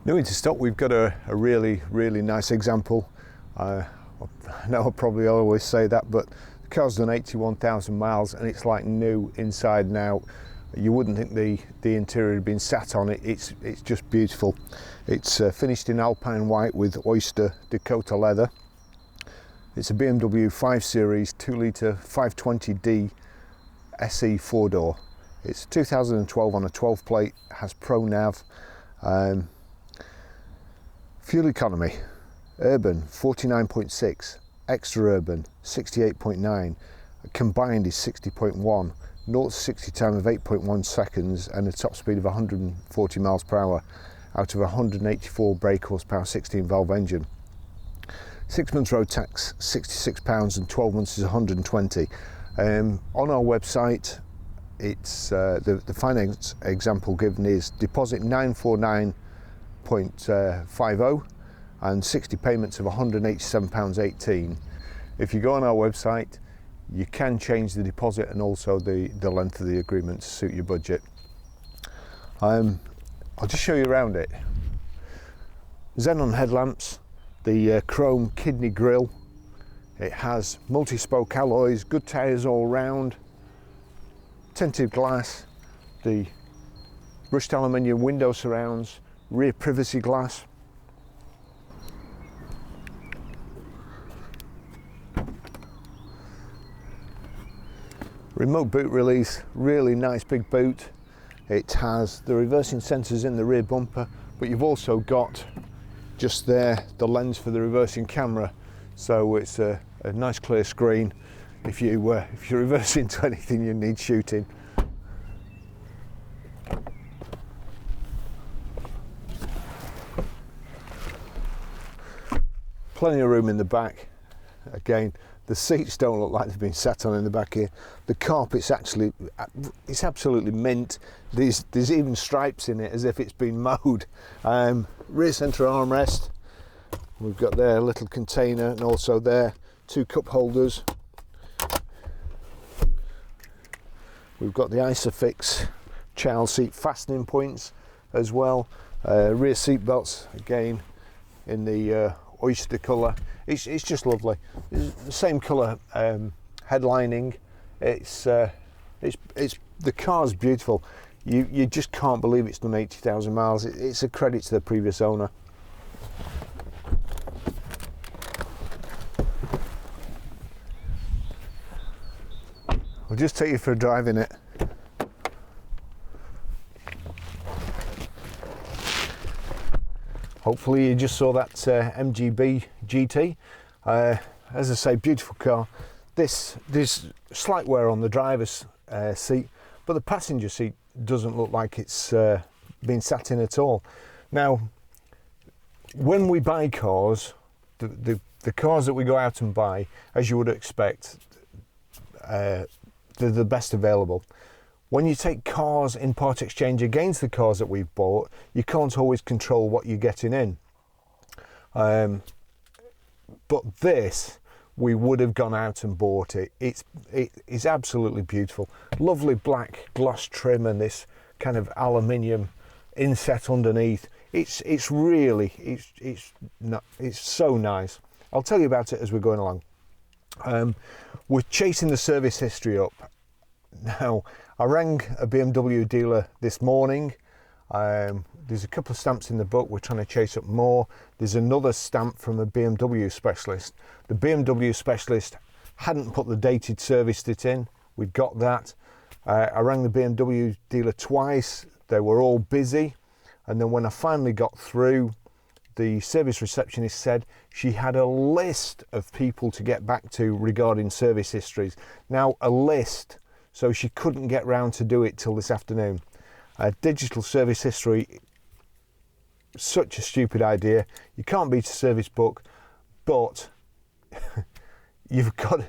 New into stock, we've got a really nice example. I know I probably always say that, but the car's done 81,000 miles and it's like new inside and out. You wouldn't think the interior had been sat on it. It's just beautiful. It's finished in Alpine white with oyster Dakota leather. It's a BMW 5 Series 2 litre 520D SE 4-door. It's 2012 on a 12 plate, has Pro Nav. Fuel economy, urban 49.6, extra urban 68.9, combined is 60.1, 0 to 60 time of 8.1 seconds and a top speed of 140 miles per hour out of a 184 brake horsepower 16 valve engine. 6 months road tax £66 and 12 months is 120. On our website, it's the finance example given is deposit 949.50 and 60 payments of £187.18. If you go on our website, you can change the deposit and also the length of the agreement to suit your budget. I'll just show you around it. Xenon headlamps, the chrome kidney grille. It has multi-spoke alloys, good tyres all round, tinted glass, the brushed aluminium window surrounds, rear privacy glass. Remote boot release, really nice big boot. It has the reversing sensors in the rear bumper, but you've also got just there the lens for the reversing camera, so it's a nice clear screen if you reverse into anything you need shooting. Plenty of room in the back. Again, the seats don't look like they've been sat on in the back here. The carpet's actually, it's absolutely mint. There's even stripes in it as if it's been mowed. Rear centre armrest. We've got there a little container and also there 2 cup holders. We've got the Isofix child seat fastening points as well. Rear seat belts again in the oyster colour. It's just lovely. It's the same colour headlining. It's the car's beautiful. You just can't believe it's done 80,000 miles. It's a credit to the previous owner. I'll just take you for a drive in it. Hopefully you just saw that MGB GT. As I say, beautiful car. There's slight wear on the driver's seat, but the passenger seat doesn't look like it's been sat in at all. Now, when we buy cars, the cars that we go out and buy, as you would expect, they're the best available. When you take cars in part exchange against the cars that we've bought, you can't always control what you're getting in. But this, we would have gone out and bought it. It is absolutely beautiful. Lovely black gloss trim and this kind of aluminium inset underneath. It's so nice. I'll tell you about it as we're going along. We're chasing the service history up. Now, I rang a BMW dealer this morning. There's a couple of stamps in the book. We're trying to chase up more. There's another stamp from a BMW specialist. The BMW specialist hadn't put the dated service date in. We've got that. I rang the BMW dealer twice. They were all busy. And then when I finally got through, the service receptionist said she had a list of people to get back to regarding service histories. Now, a list, so she couldn't get round to do it till this afternoon. Digital service history, such a stupid idea. You can't beat a service book, but you've got,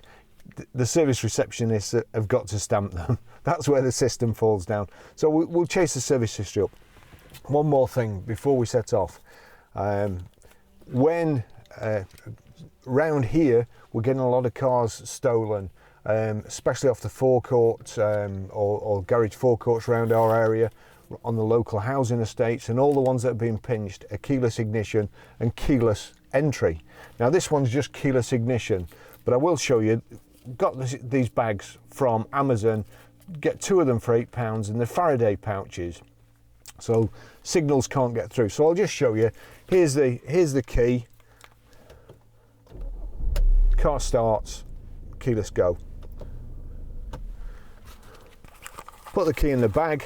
the service receptionists have got to stamp them. That's where the system falls down. So we'll chase the service history up. One more thing before we set off. When round here we're getting a lot of cars stolen, especially off the forecourt or garage forecourts around our area. on the local housing estates, and all the ones that have been pinched are keyless ignition and keyless entry. Now this one's just keyless ignition, but I will show you, got these bags from Amazon, get 2 of them for £8, and they're Faraday pouches, so signals can't get through. So I'll just show you. Here's the key. Car starts, keyless go. Put the key in the bag,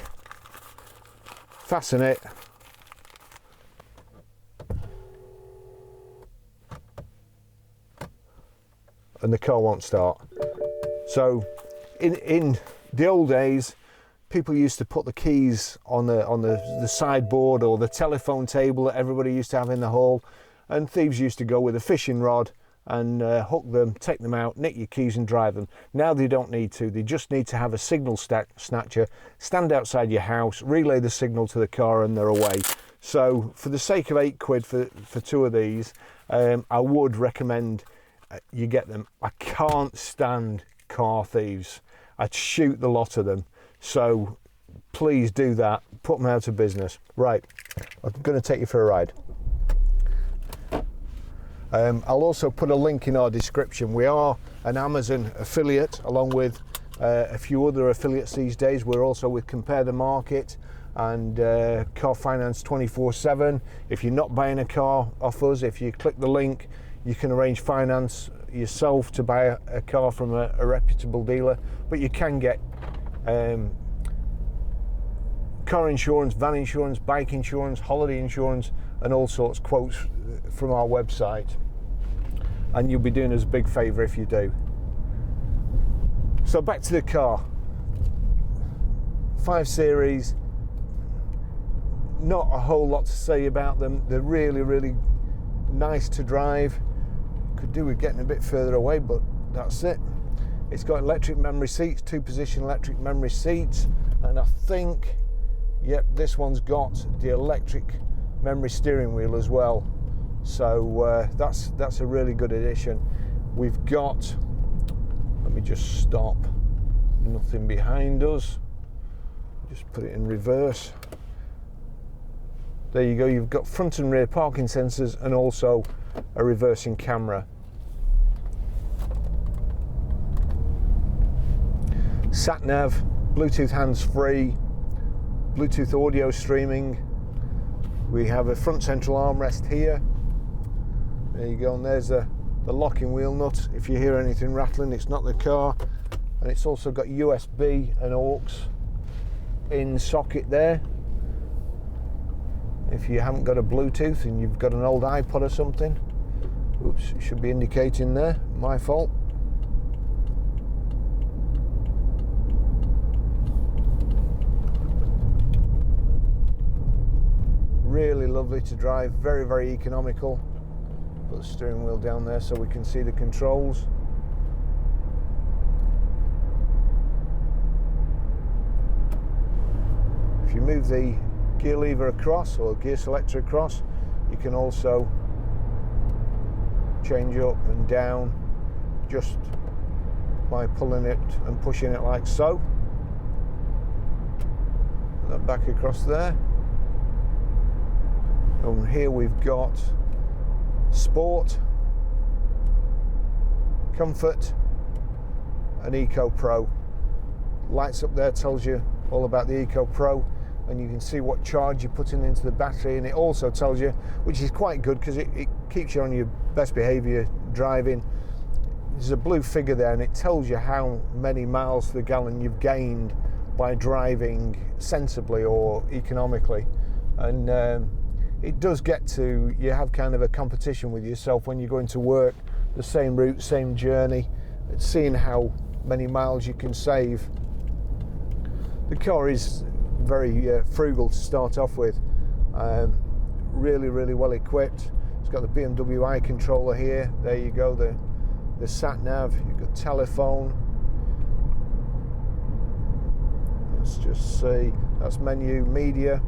fasten it, and the car won't start. So in the old days, people used to put the keys on the sideboard or the telephone table that everybody used to have in the hall, and thieves used to go with a fishing rod and hook them, take them out, nick your keys and drive them. Now they don't need to. They just need to have a signal snatcher, stand outside your house, relay the signal to the car, and they're away. So for the sake of £8 for 2 of these, I would recommend you get them. I can't stand car thieves. I'd shoot the lot of them. So please do that. Put them out of business. Right, I'm going to take you for a ride. I'll also put a link in our description. We are an Amazon affiliate, along with a few other affiliates these days. We're also with Compare the Market and Car Finance 24/7. If you're not buying a car off us, if you click the link, you can arrange finance yourself to buy a car from a reputable dealer. But you can get car insurance, van insurance, bike insurance, holiday insurance, and all sorts quotes from our website. And you'll be doing us a big favour if you do. So back to the car. 5 Series, not a whole lot to say about them. They're really, really nice to drive. Could do with getting a bit further away, but that's it. It's got electric memory seats, 2-position electric memory seats, and I think, yep, this one's got the electric memory steering wheel as well. So that's a really good addition. We've got, let me just stop, nothing behind us, just put it in reverse. There you go, you've got front and rear parking sensors and also a reversing camera. Sat nav, Bluetooth hands-free, Bluetooth audio streaming. We have a front central armrest here. There you go, and there's the locking wheel nut. If you hear anything rattling, it's not the car. And it's also got USB and aux in socket there. If you haven't got a Bluetooth and you've got an old iPod or something, oops, it should be indicating there, my fault. Really lovely to drive, very, very economical. Put the steering wheel down there so we can see the controls. If you move the gear lever across or gear selector across, you can also change up and down just by pulling it and pushing it like so. Put that back across there. And here we've got Sport, Comfort, and Eco Pro. Lights up there tells you all about the Eco Pro, and you can see what charge you're putting into the battery, and it also tells you, which is quite good because it keeps you on your best behaviour driving. There's a blue figure there and it tells you how many miles to the gallon you've gained by driving sensibly or economically. And it does get to, you have kind of a competition with yourself when you're going to work, the same route, same journey, seeing how many miles you can save. The car is very frugal to start off with, really, really well equipped. It's got the BMW iController here, there you go, the sat nav, you've got telephone. Let's just see, that's menu, media.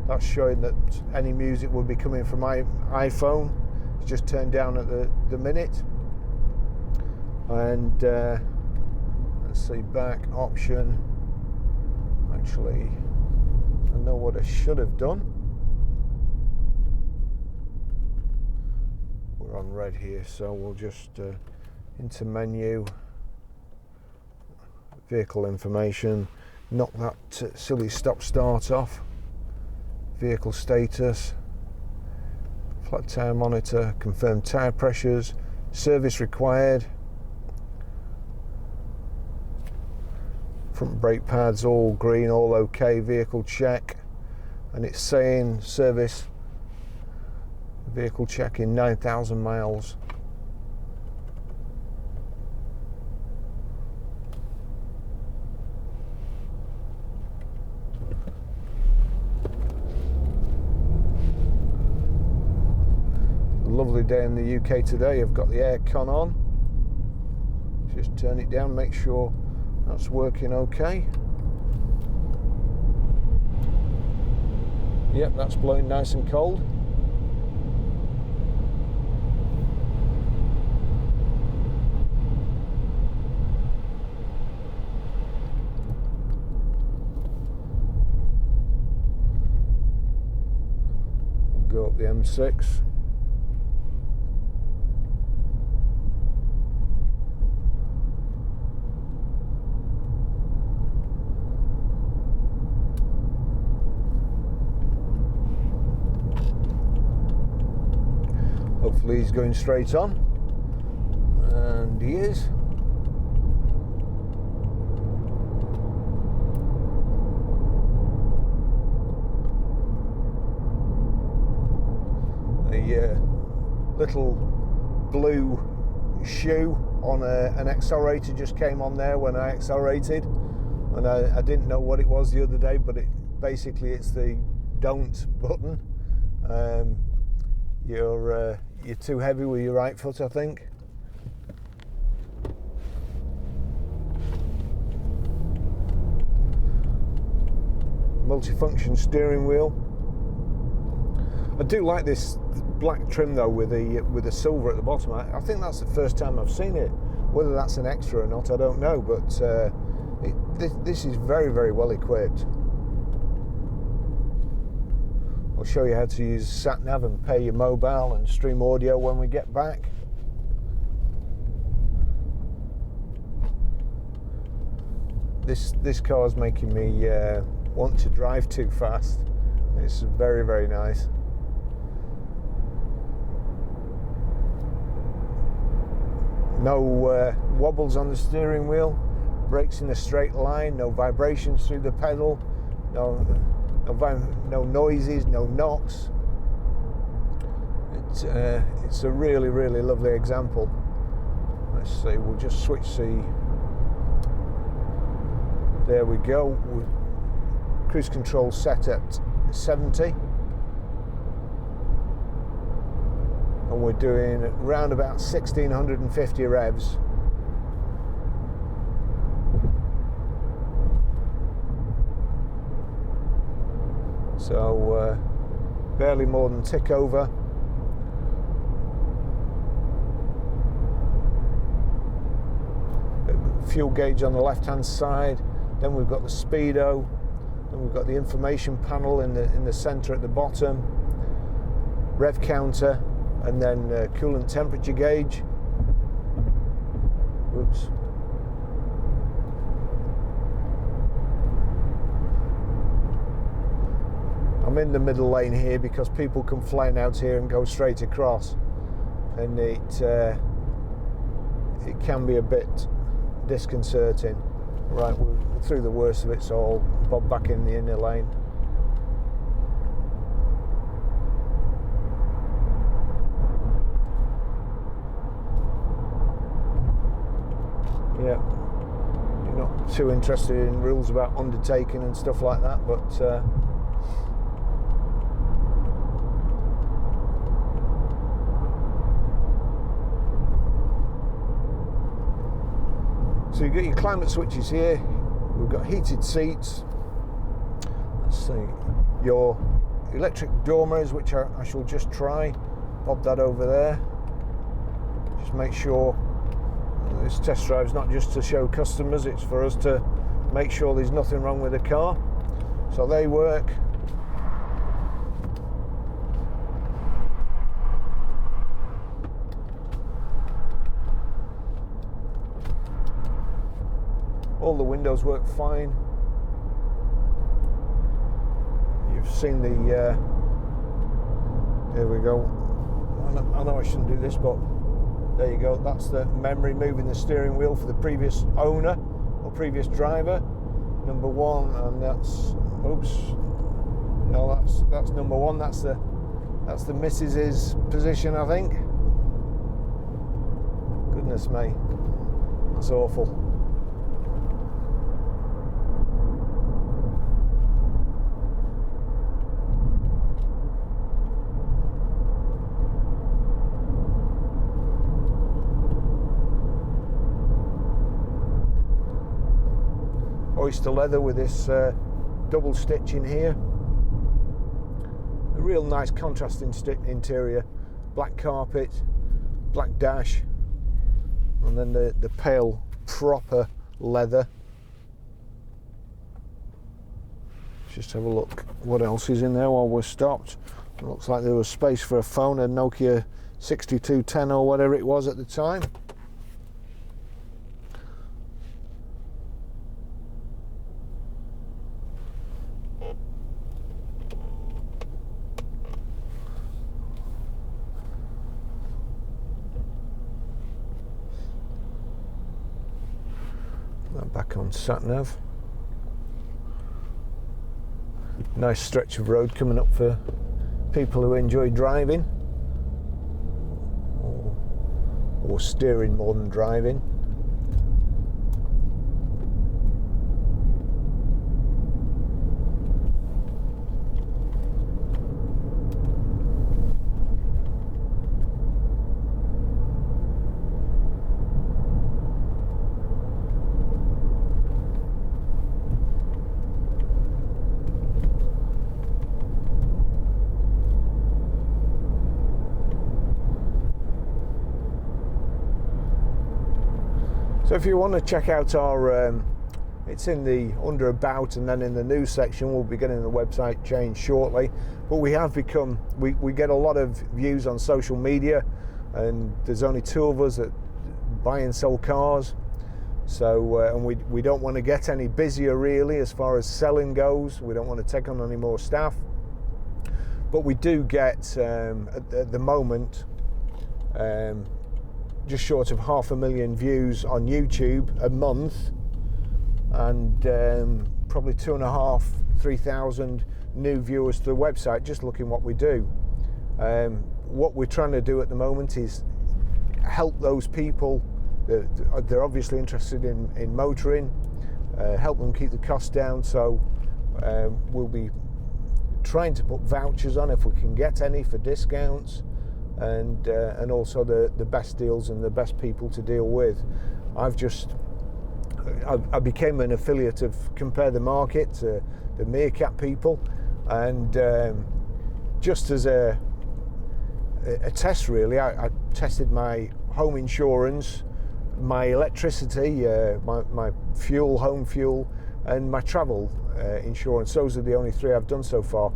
That's showing that any music will be coming from my iPhone. It's just turned down at the minute. And let's see, back option. Actually, I know what I should have done. We're on red here, so we'll just into menu, vehicle information, knock that silly stop start off, vehicle status, flat tyre monitor, confirm tyre pressures, service required, front brake pads all green, all okay, vehicle check, and it's saying service vehicle check in 9,000 miles. Lovely day in the UK today. I've got the aircon on. Just turn it down, make sure that's working okay. Yep, that's blowing nice and cold. Go up the M6. Hopefully he's going straight on, and he is. A little blue shoe on an accelerator just came on there when I accelerated, and I didn't know what it was the other day, but basically it's the don't button. You're too heavy with your right foot, I think. Multifunction steering wheel. I do like this black trim though with the silver at the bottom. I think that's the first time I've seen it. Whether that's an extra or not, I don't know. But this is very, very well equipped. I'll show you how to use sat-nav and pay your mobile and stream audio when we get back. This car is making me want to drive too fast. It's very, very nice. No wobbles on the steering wheel, brakes in a straight line, no vibrations through the pedal, no noises, no knocks. It's a really, really lovely example. Let's see, we'll just switch the. There we go. Cruise control set at 70, and we're doing around about 1650 revs. So barely more than tick over. Fuel gauge on the left hand side, then we've got the speedo, then we've got the information panel in the center at the bottom, rev counter, and then coolant temperature gauge. Whoops. I'm in the middle lane here because people come flying out here and go straight across, and it can be a bit disconcerting. Right, we're through the worst of it, so I'll bob back in the inner lane. Yeah, you're not too interested in rules about undertaking and stuff like that, but so you've got your climate switches here, we've got heated seats, let's see, your electric door mirrors, which I shall just try, bob that over there, just make sure this test drive is not just to show customers, it's for us to make sure there's nothing wrong with the car. So they work. All the windows work fine. You've seen the, there we go. I know I shouldn't do this, but there you go. That's the memory moving the steering wheel for the previous owner or previous driver. Number one, and that's, oops, no, that's number one. That's the missus's position, I think. Goodness me, that's awful. Oyster leather with this double stitch in here. A real nice contrasting interior. Black carpet, black dash, and then the pale proper leather. Just have a look what else is in there while we're stopped. It looks like there was space for a phone, a Nokia 6210 or whatever it was at the time. Back on sat nav. Nice stretch of road coming up for people who enjoy driving or steering more than driving. So if you want to check out our, it's in the under about and then in the news section. We'll be getting the website changed shortly. But we have become, we get a lot of views on social media, and there's only two of us that buy and sell cars. So and we don't want to get any busier really as far as selling goes. We don't want to take on any more staff. But we do get at the moment just short of 500,000 views on YouTube a month, and probably 2,500-3,000 new viewers to the website just looking what we do. What we're trying to do at the moment is help those people that they're obviously interested in motoring, help them keep the costs down. So we'll be trying to put vouchers on if we can get any for discounts, and also the best deals and the best people to deal with. I became an affiliate of Compare the Market, the Meerkat people, and just as a test really, I tested my home insurance, my electricity, my fuel, home fuel, and my travel insurance. Those are the only three I've done so far,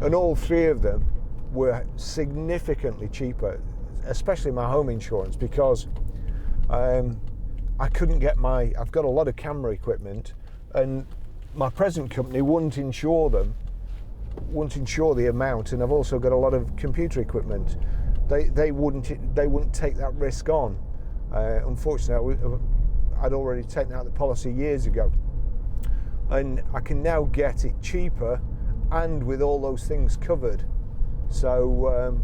and all three of them were significantly cheaper, especially my home insurance, because I couldn't get I've got a lot of camera equipment, and my present company wouldn't insure the amount, and I've also got a lot of computer equipment. They wouldn't take that risk on. Unfortunately, I'd already taken out the policy years ago, and I can now get it cheaper and with all those things covered. So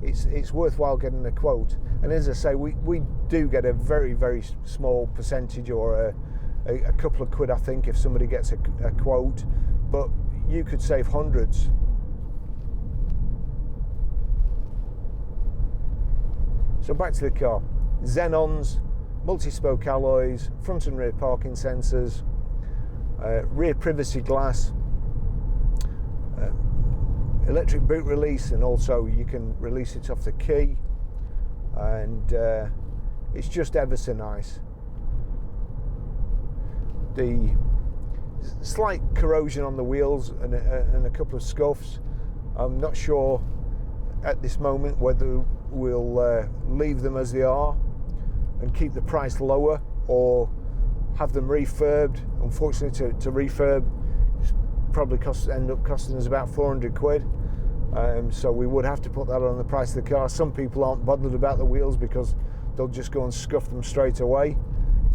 it's worthwhile getting a quote. And as I say, we do get a very, very small percentage, or a couple of quid, I think, if somebody gets a quote, but you could save hundreds. So back to the car. Xenons, multi-spoke alloys, front and rear parking sensors, rear privacy glass, electric boot release, and also you can release it off the key, and it's just ever so nice. The slight corrosion on the wheels and a couple of scuffs. I'm not sure at this moment whether we'll leave them as they are and keep the price lower, or have them refurbed. Unfortunately, to refurb probably end up costing us about 400 quid. So we would have to put that on the price of the car. Some people aren't bothered about the wheels because they'll just go and scuff them straight away.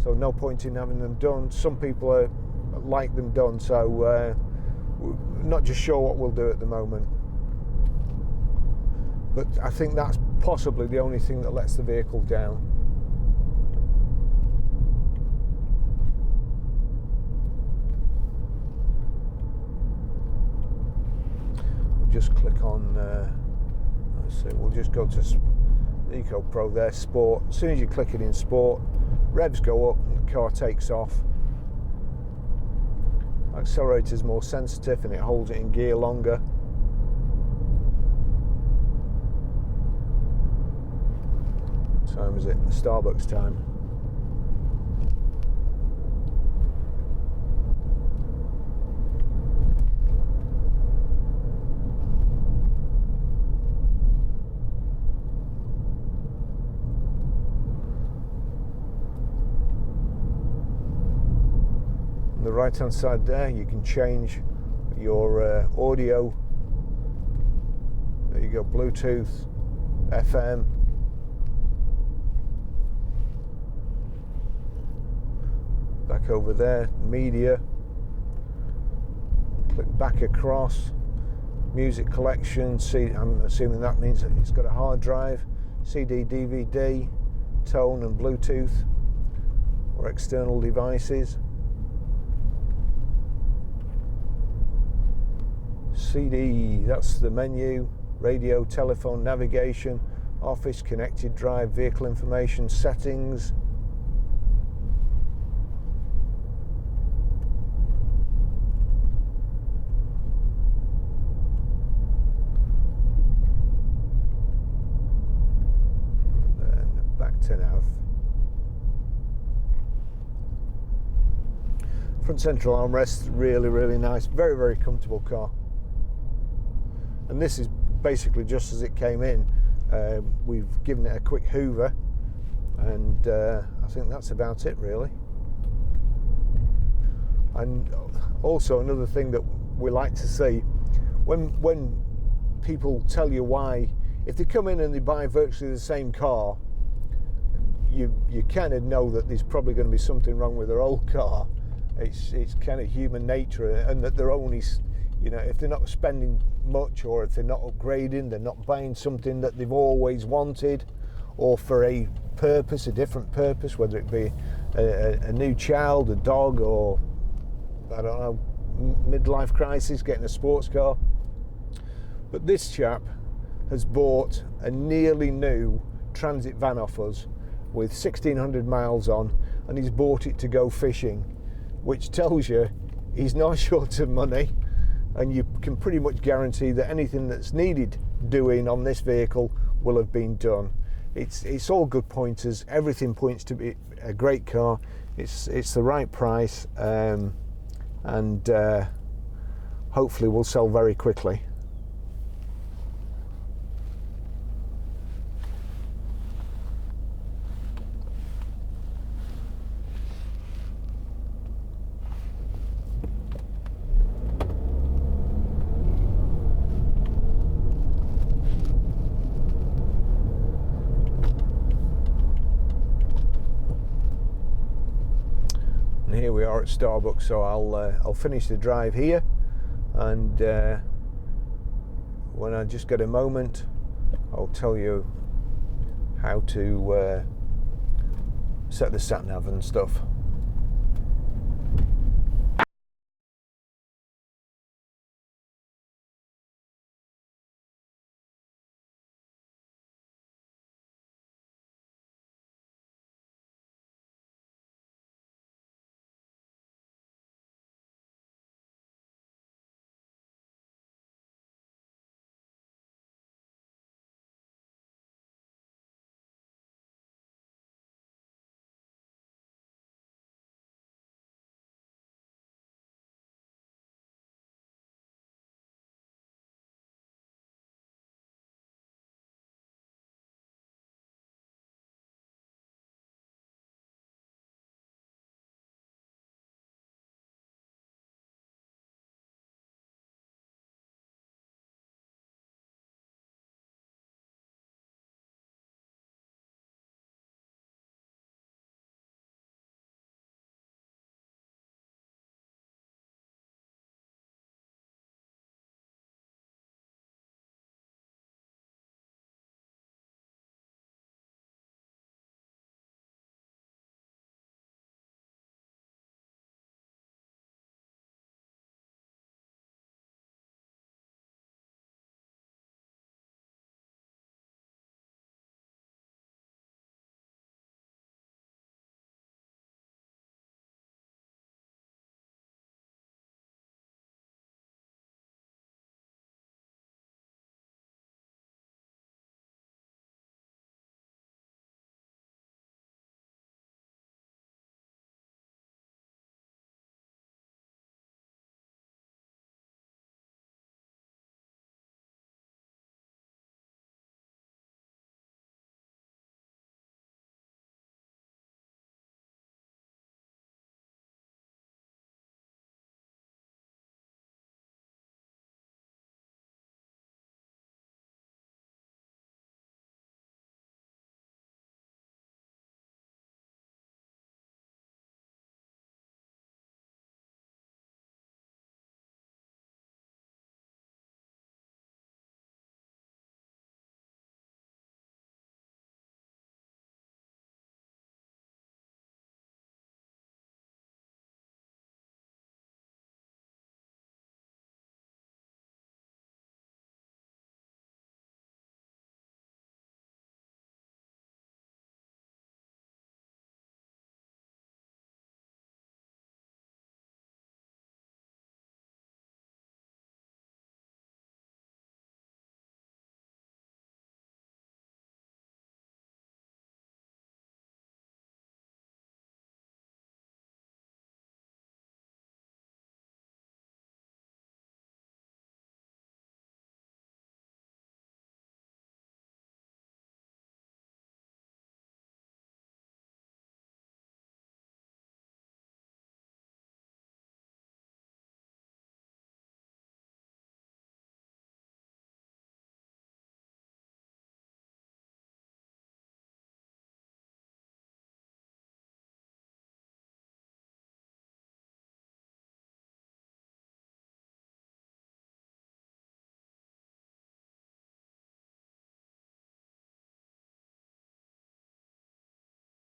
So no point in having them done. Some people like them done. So we're not just sure what we'll do at the moment. But I think that's possibly the only thing that lets the vehicle down. Just click on, let's see, we'll just go to Eco Pro there, Sport. As soon as you click it in Sport, revs go up and the car takes off. Accelerator's more sensitive and it holds it in gear longer. What time is it? Starbucks time. The right hand side there, you can change your audio. There you go, Bluetooth, FM. Back over there, media. Click back across, music collection. See, I'm assuming that means that it's got a hard drive, CD, DVD, tone and Bluetooth, or external devices. CD, that's the menu, radio, telephone, navigation, office, connected drive, vehicle information, settings. And then back to nav. Front central armrest, really, really nice, very, very comfortable car. And this is basically just as it came in. We've given it a quick hoover, and I think that's about it really. And also another thing that we like to see, when people tell you why, if they come in and they buy virtually the same car, you kind of know that there's probably going to be something wrong with their old car. It's kind of human nature, and that they're only, you know, if they're not spending much, or if they're not upgrading, they're not buying something that they've always wanted, or for a purpose, a different purpose, whether it be a new child, a dog, or I don't know, midlife crisis, getting a sports car. But this chap has bought a nearly new transit van off us with 1,600 miles on, and he's bought it to go fishing, which tells you he's not short of money. And you can pretty much guarantee that anything that's needed doing on this vehicle will have been done. It's all good pointers. Everything points to be a great car. It's the right price, and hopefully will sell very quickly. Here we are at Starbucks, so I'll finish the drive here, and when I just get a moment, I'll tell you how to set the sat nav and stuff.